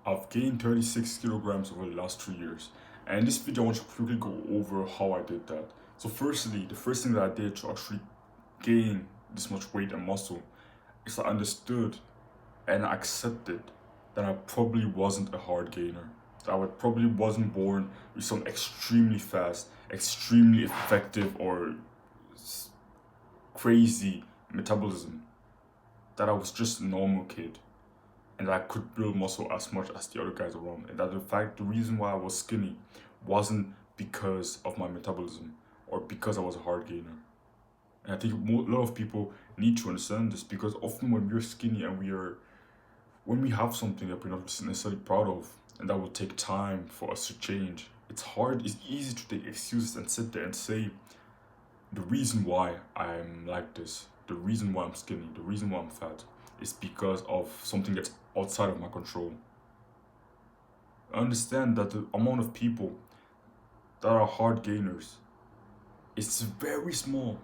I've gained 36 kilograms over the last 2 years. And in this video, I want to quickly go over how I did that. So, firstly, the first thing that I did to actually gain this much weight and muscle is I understood and accepted that I probably wasn't a hard gainer. That I probably wasn't born with some extremely fast, extremely effective, or crazy metabolism. That I was just a normal kid and I could build muscle as much as the other guys around. And that the reason why I was skinny wasn't because of my metabolism or because I was a hard gainer. And I think a lot of people need to understand this because often when we're skinny and when we have something that we're not necessarily proud of and that will take time for us to change, it's easy to take excuses and sit there and say, the reason why I'm like this, the reason why I'm skinny, the reason why I'm fat is because of something that's outside of my control. I understand that the amount of people that are hard gainers is very small.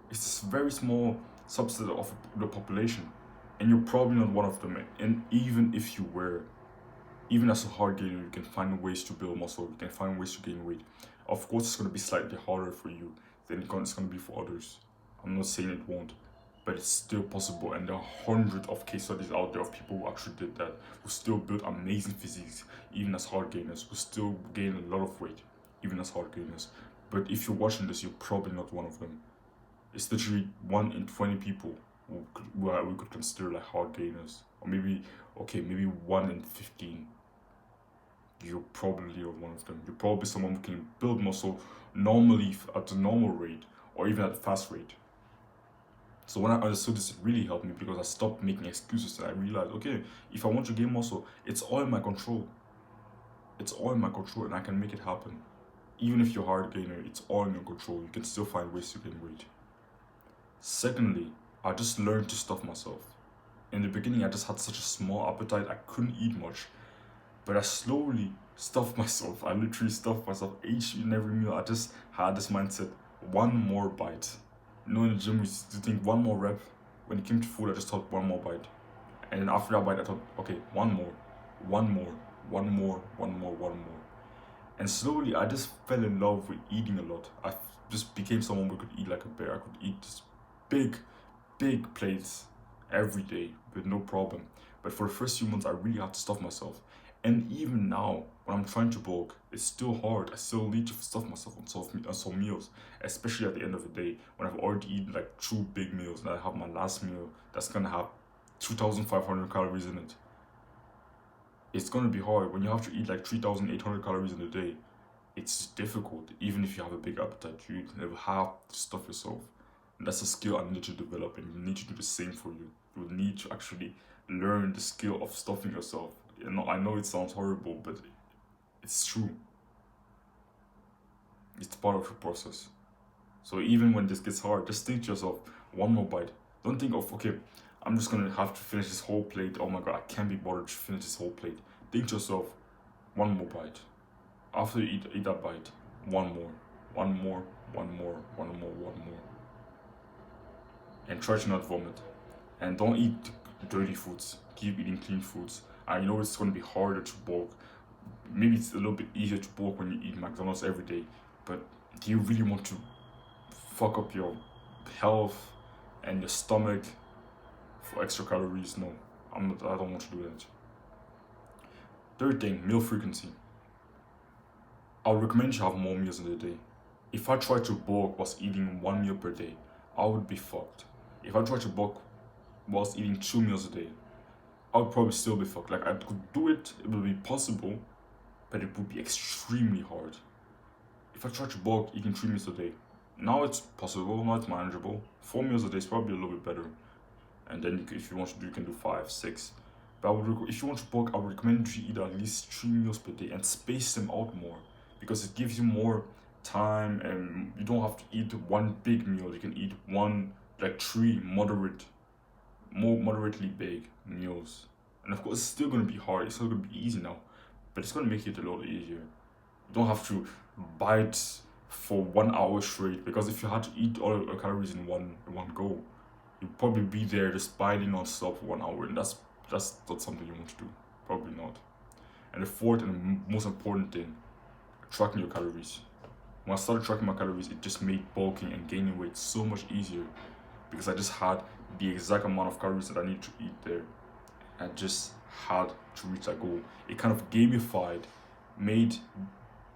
It's a very small subset of the population, and you're probably not one of them. And even if you were, even as a hard gainer, you can find ways to build muscle. You can find ways to gain weight. Of course, it's going to be slightly harder for you than it's going to be for others. I'm not saying it won't, but it's still possible. And there are hundreds of case studies out there of people who actually did that, who still built amazing physiques, even as hard gainers, who still gain a lot of weight, even as hard gainers. But if you're watching this, you're probably not one of them. It's literally 1 in 20 people we could consider like hard gainers, or maybe okay, maybe 1 in 15. You're probably one of them. You're probably someone who can build muscle normally at a normal rate or even at a fast rate. So when I understood this, it really helped me because I stopped making excuses and I realized, okay, if I want to gain muscle, it's all in my control. It's all in my control and I can make it happen. Even if you're a hard gainer, it's all in your control. You can still find ways to gain weight. Secondly, I just learned to stuff myself. In the beginning, I just had such a small appetite, I couldn't eat much. But I slowly stuffed myself. I literally stuffed myself each and every meal. I just had this mindset, one more bite. You know, in the gym, we used to think one more rep. When it came to food, I just thought one more bite. And then after that bite, I thought, okay, one more, one more, one more, one more, one more. And slowly, I just fell in love with eating a lot. I just became someone who could eat like a bear. I could eat this big, big plates every day with no problem. But for the first few months, I really had to stuff myself. And even now, when I'm trying to bulk, it's still hard. I still need to stuff myself on some meals, especially at the end of the day when I've already eaten like 2 big meals and I have my last meal that's gonna have 2,500 calories in it. It's gonna be hard when you have to eat like 3,800 calories in a day. It's difficult, even if you have a big appetite. You never have to stuff yourself. And that's a skill I need to develop, and you need to do the same for you. You will need to actually learn the skill of stuffing yourself. I know it sounds horrible, but it's true. It's part of the process. So even when this gets hard, just think to yourself, one more bite. Don't think of, okay, I'm just gonna have to finish this whole plate. Oh my god, I can't be bothered to finish this whole plate. Think to yourself, one more bite. After you eat that bite, one more, one more, one more, one more, one more. And try to not vomit. And don't eat dirty foods. Keep eating clean foods. I know it's going to be harder to bulk. Maybe it's a little bit easier to bulk when you eat McDonald's every day. But do you really want to fuck up your health and your stomach for extra calories? No, I don't want to do that. Third thing, meal frequency. I would recommend you have more meals in a day. If I tried to bulk whilst eating 1 meal per day, I would be fucked. If I tried to bulk whilst eating 2 meals a day, I would probably still be fucked. Like I could do it, it would be possible, but it would be extremely hard. If I try to bulk eating 3 meals a day, now it's possible, now it's manageable. 4 meals a day is probably a little bit better. And then if you want to do, you can do 5, 6. But if you want to bulk, I would recommend you eat at least 3 meals per day and space them out more because it gives you more time and you don't have to eat one big meal. You can eat one, like three more moderately big meals. And of course, it's still going to be hard. It's not going to be easy now, but it's going to make it a lot easier. You don't have to bite for 1 hour straight because if you had to eat all your calories in one go, you'd probably be there just biting non-stop for 1 hour, and that's not something you want to do. Probably not. And the fourth and most important thing, tracking your calories. When I started tracking my calories, it just made bulking and gaining weight so much easier because I just had the exact amount of calories that I need to eat there. I just had to reach that goal. It kind of gamified, made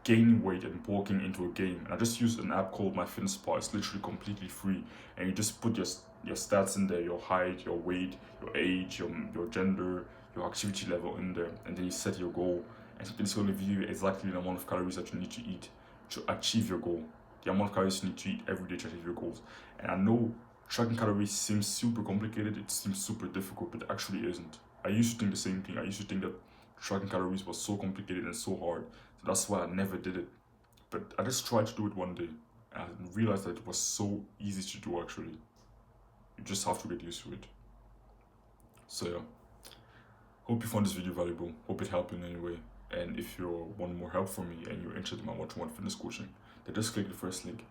gaining weight and bulking into a game. And I just used an app called MyFitnessPal. It's literally completely free, and you just put your stats in there, your height, your weight, your age, your gender, your activity level in there, and then you set your goal. And it's going to give you exactly the amount of calories that you need to eat to achieve your goal. The amount of calories you need to eat every day to achieve your goals. And I know tracking calories seems super complicated, it seems super difficult, but it actually isn't. I used to think the same thing. I used to think that tracking calories was so complicated and so hard. So that's why I never did it. But I just tried to do it one day and I realized that it was so easy to do actually. You just have to get used to it. So yeah. Hope you found this video valuable. Hope it helped in any way. And if you want more help from me and you're interested in my one-to-one fitness coaching, then just click the first link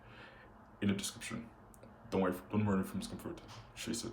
in the description. Don't worry from discomfort. Chase it.